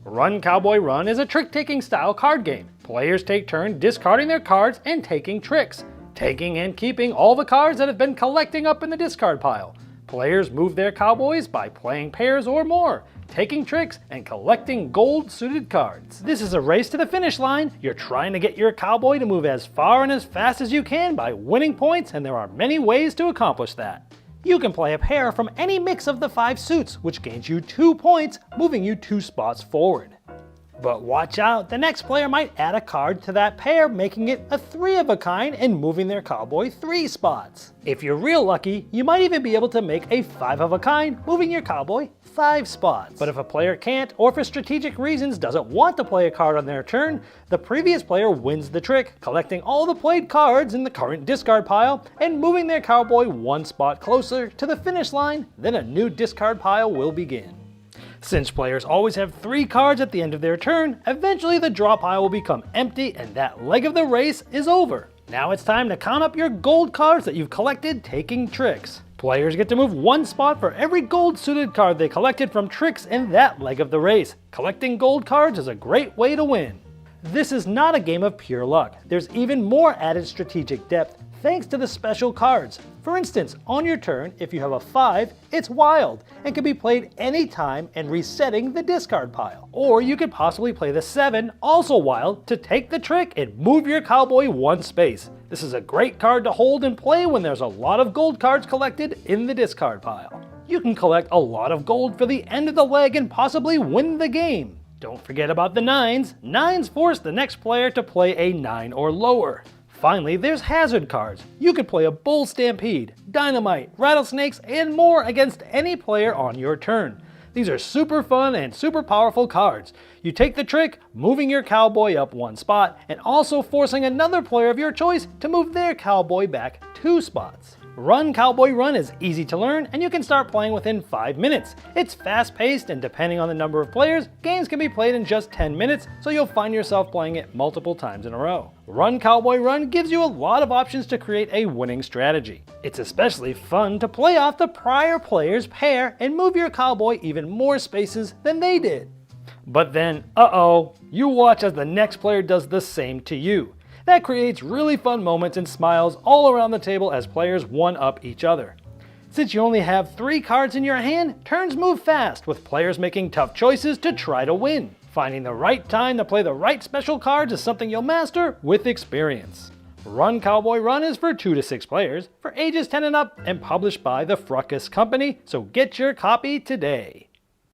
Run Cowboy Run is a trick-taking style card game. Players take turns discarding their cards and taking tricks, taking and keeping all the cards that have been collecting up in the discard pile. Players move their cowboys by playing pairs or more, taking tricks, and collecting gold-suited cards. This is a race to the finish line. You're trying to get your cowboy to move as far and as fast as you can by winning points, and there are many ways to accomplish that. You can play a pair from any mix of the 5 suits, which gains you 2 points, moving you 2 spots forward. But watch out, the next player might add a card to that pair, making it a 3 of a kind and moving their cowboy 3 spots. If you're real lucky, you might even be able to make a 5 of a kind, moving your cowboy 5 spots. But if a player can't, or for strategic reasons doesn't want to play a card on their turn, the previous player wins the trick, collecting all the played cards in the current discard pile and moving their cowboy 1 spot closer to the finish line. Then a new discard pile will begin. Since players always have 3 cards at the end of their turn, eventually the draw pile will become empty and that leg of the race is over. Now it's time to count up your gold cards that you've collected taking tricks. Players get to move 1 spot for every gold suited card they collected from tricks in that leg of the race. Collecting gold cards is a great way to win. This is not a game of pure luck. There's even more added strategic depth thanks to the special cards. For instance, on your turn, if you have a 5, it's wild and can be played anytime and resetting the discard pile. Or you could possibly play the 7, also wild, to take the trick and move your cowboy 1 space. This is a great card to hold and play when there's a lot of gold cards collected in the discard pile. You can collect a lot of gold for the end of the leg and possibly win the game. Don't forget about the 9s. 9s force the next player to play a 9 or lower. Finally, there's hazard cards. You could play a bull stampede, dynamite, rattlesnakes, and more against any player on your turn. These are super fun and super powerful cards. You take the trick, moving your cowboy up 1 spot, and also forcing another player of your choice to move their cowboy back 2 spots. Run Cowboy Run is easy to learn and you can start playing within 5 minutes. It's fast paced and depending on the number of players, games can be played in just 10 minutes, so you'll find yourself playing it multiple times in a row. Run Cowboy Run gives you a lot of options to create a winning strategy. It's especially fun to play off the prior player's pair and move your cowboy even more spaces than they did. But then, you watch as the next player does the same to you. That creates really fun moments and smiles all around the table as players one-up each other. Since you only have 3 cards in your hand, turns move fast, with players making tough choices to try to win. Finding the right time to play the right special cards is something you'll master with experience. Run Cowboy Run is for 2 to 6 players, for ages 10 and up, and published by the Fruckus Company, so get your copy today.